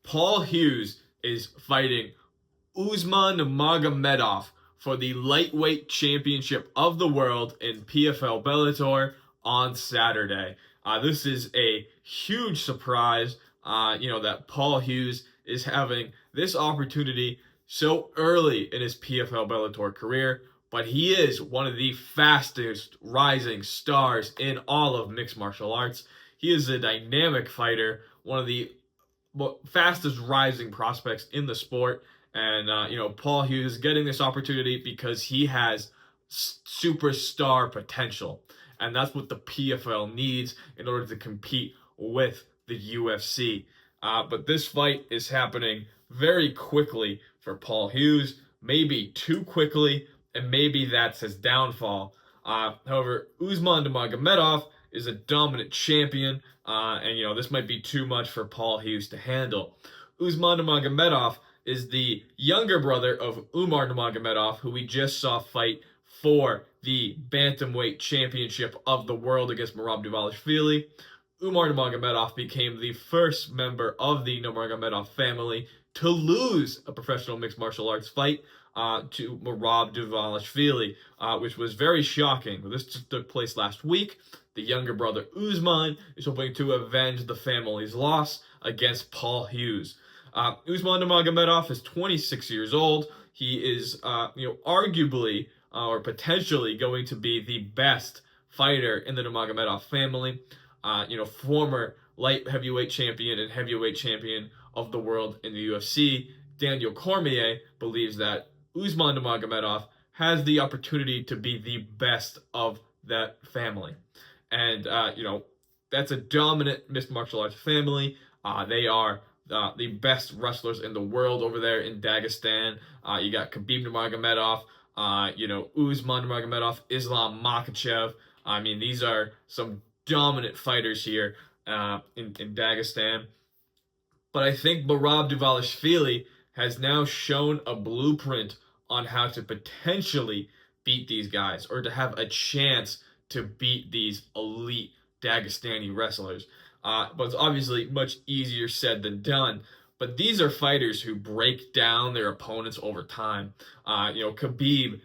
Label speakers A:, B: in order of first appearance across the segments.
A: Paul Hughes is fighting Usman Nurmagomedov for the lightweight championship of the world in PFL Bellator on Saturday. This is a huge surprise, that Paul Hughes is having this opportunity so early in his PFL Bellator career, but he is one of the fastest rising stars in all of mixed martial arts. He is a dynamic fighter, one of the fastest rising prospects in the sport. And, Paul Hughes getting this opportunity because he has superstar potential. And that's what the PFL needs in order to compete with the UFC. But this fight is happening very quickly for Paul Hughes, maybe too quickly, and maybe that's his downfall. However, Usman Nurmagomedov is a dominant champion, and this might be too much for Paul Hughes to handle. Usman Nurmagomedov is the younger brother of Umar Nurmagomedov, who we just saw fight for the bantamweight championship of the world against Merab Dvalishvili. Umar Nurmagomedov became the first member of the Nurmagomedov family to lose a professional mixed martial arts fight to Merab Dvalishvili, which was very shocking. This took place last week. The younger brother Usman is hoping to avenge the family's loss against Paul Hughes. Usman Nurmagomedov is 26 years old. He is, arguably or potentially going to be the best fighter in the Nurmagomedov family. Former light heavyweight champion and heavyweight champion of the world in the UFC, Daniel Cormier, believes that Usman Nurmagomedov has the opportunity to be the best of that family. And, that's a dominant mixed martial arts family. They are the best wrestlers in the world over there in Dagestan. You got Khabib Nurmagomedov, Usman Nurmagomedov, Islam Makhachev. I mean, these are some dominant fighters here in Dagestan. But I think Merab Dvalishvili has now shown a blueprint on how to potentially beat these guys, or to have a chance to beat these elite Dagestani wrestlers. But it's obviously much easier said than done. But these are fighters who break down their opponents over time. Khabib,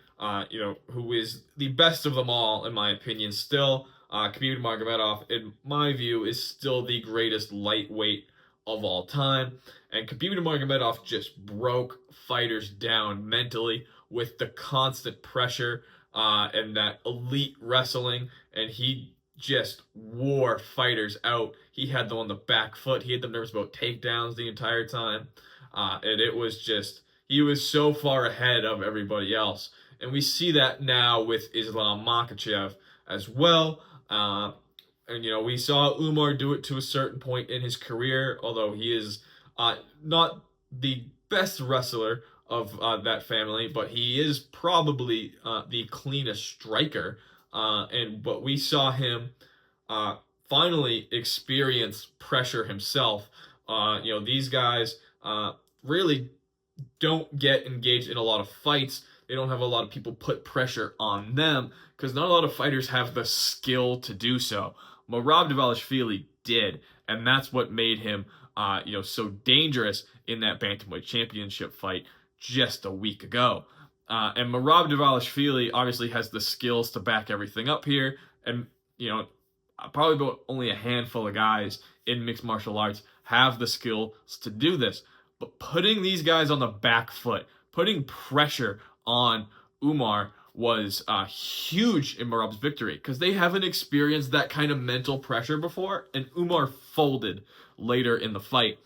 A: who is the best of them all, in my opinion, still. Khabib Nurmagomedov, in my view, is still the greatest lightweight of all time. And Khabib Nurmagomedov just broke fighters down mentally with the constant pressure and that elite wrestling. And he just wore fighters out. He had them on the back foot. He had them nervous about takedowns the entire time. And it was just, he was so far ahead of everybody else. And we see that now with Islam Makhachev as well. We saw Umar do it to a certain point in his career, although he is not the best wrestler of that family, but he is probably the cleanest striker. But we saw him finally experience pressure himself. These guys really don't get engaged in a lot of fights. They don't have a lot of people put pressure on them because not a lot of fighters have the skill to do so. Merab Dvalishvili did, and that's what made him, so dangerous in that bantamweight championship fight just a week ago. And Merab Dvalishvili obviously has the skills to back everything up here, and probably about only a handful of guys in mixed martial arts have the skills to do this. But putting these guys on the back foot, putting pressure on Umar was huge in Merab's victory because they haven't experienced that kind of mental pressure before, and Umar folded later in the fight.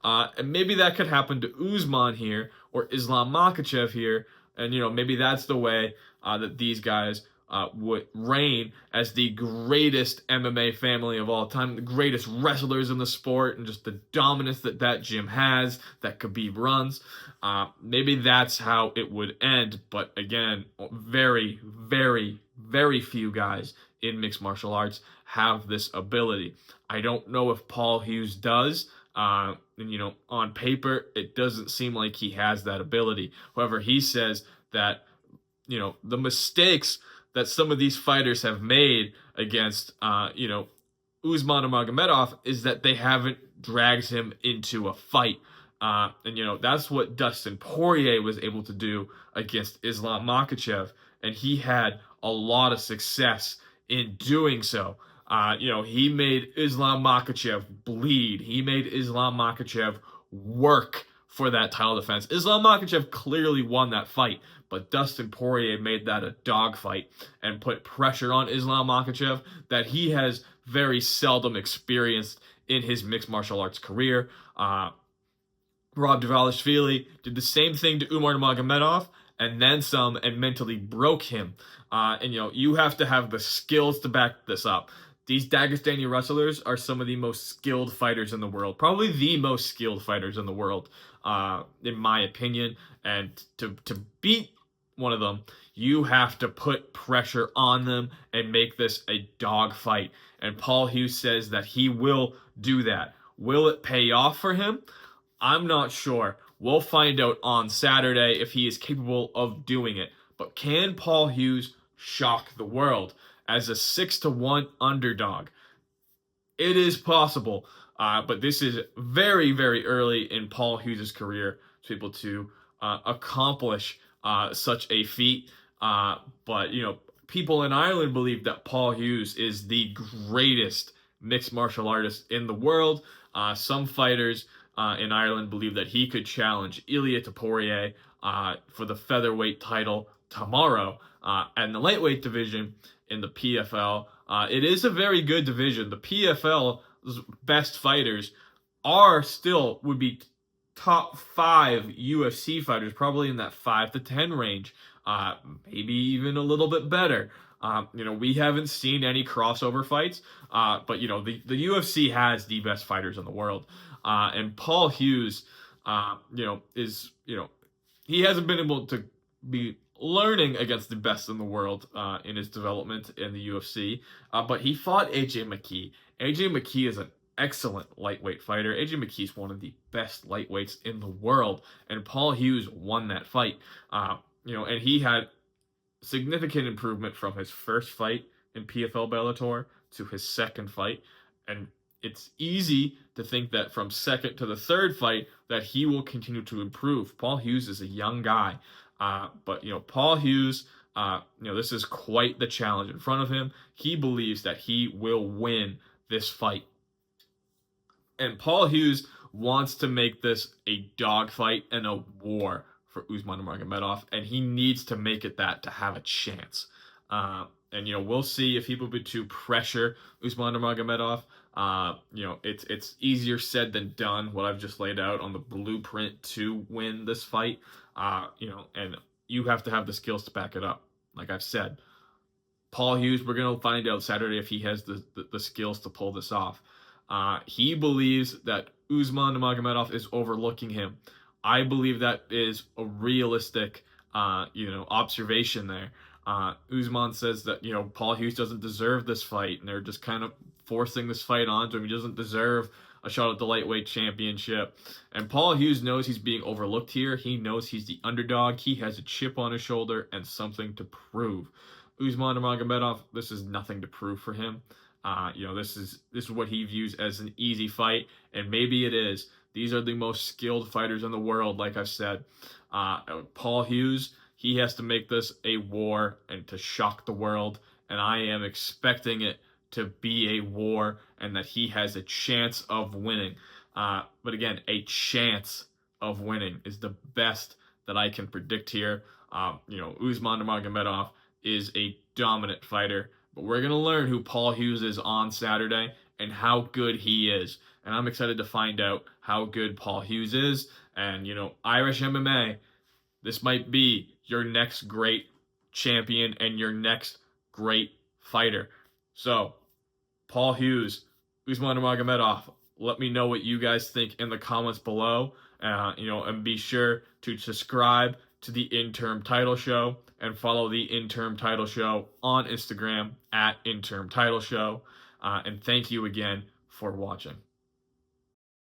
A: And maybe that could happen to Usman here or Islam Makhachev here, and maybe that's the way that these guys would reign as the greatest MMA family of all time, the greatest wrestlers in the sport, and just the dominance that gym has, that Khabib runs. Maybe that's how it would end, but again, very, very, very few guys in mixed martial arts have this ability. I don't know if Paul Hughes does. On paper, it doesn't seem like he has that ability. However, he says that, the mistakes that some of these fighters have made against, Usman Nurmagomedov is that they haven't dragged him into a fight. And that's what Dustin Poirier was able to do against Islam Makhachev, and he had a lot of success in doing so. He made Islam Makhachev bleed. He made Islam Makhachev work for that title defense. Islam Makhachev clearly won that fight, but Dustin Poirier made that a dogfight and put pressure on Islam Makhachev that he has very seldom experienced in his mixed martial arts career. Rob Dvalishvili did the same thing to Umar Nurmagomedov and then some, and mentally broke him. You have to have the skills to back this up. These Dagestani wrestlers are some of the most skilled fighters in the world, probably the most skilled fighters in the world, in my opinion. And to beat one of them, you have to put pressure on them and make this a dog fight. And Paul Hughes says that he will do that. Will it pay off for him? I'm not sure. We'll find out on Saturday if he is capable of doing it. But can Paul Hughes shock the world as a 6-1 underdog? It is possible, but this is very, very early in Paul Hughes' career to be able to accomplish such a feat. But people in Ireland believe that Paul Hughes is the greatest mixed martial artist in the world. Some fighters in Ireland believe that he could challenge Ilia Topuria for the featherweight title tomorrow. And the lightweight division in the PFL, it is a very good division. The PFL's best fighters would be top 5 UFC fighters, probably in that 5 to 10 range, maybe even a little bit better. We haven't seen any crossover fights, but the UFC has the best fighters in the world. And Paul Hughes, he hasn't been able to be learning against the best in the world in his development in the UFC, but he fought AJ McKee. AJ McKee is an excellent lightweight fighter. AJ McKee is one of the best lightweights in the world, and Paul Hughes won that fight. And he had significant improvement from his first fight in PFL Bellator to his second fight, and it's easy to think that from second to the third fight that he will continue to improve. Paul Hughes is a young guy, but Paul Hughes, this is quite the challenge in front of him. He believes that he will win this fight, and Paul Hughes wants to make this a dogfight and a war for Usman Nurmagomedov, and he needs to make it that to have a chance. We'll see if he will be to pressure Usman Nurmagomedov. It's easier said than done, what I've just laid out on the blueprint to win this fight. And you have to have the skills to back it up. Like I've said, Paul Hughes, we're going to find out Saturday if he has the skills to pull this off. He believes that Usman Nurmagomedov is overlooking him. I believe that is a realistic, observation there. Usman says that, Paul Hughes doesn't deserve this fight, and they're just kind of forcing this fight onto him. He doesn't deserve a shot at the lightweight championship. And Paul Hughes knows he's being overlooked here. He knows he's the underdog. He has a chip on his shoulder and something to prove. Usman Nurmagomedov, this is nothing to prove for him. This is what he views as an easy fight, and maybe it is. These are the most skilled fighters in the world, like I've said. Paul Hughes, he has to make this a war and to shock the world, and I am expecting it to be a war and that he has a chance of winning. But again, a chance of winning is the best that I can predict here. Usman Nurmagomedov is a dominant fighter, but we're going to learn who Paul Hughes is on Saturday and how good he is. And I'm excited to find out how good Paul Hughes is. And, Irish MMA, this might be your next great champion and your next great fighter. So, Paul Hughes, Usman Nurmagomedov, let me know what you guys think in the comments below. And be sure to subscribe to the Interim Title Show and follow the Interim Title Show on Instagram @Interim Title Show. And thank you again for watching.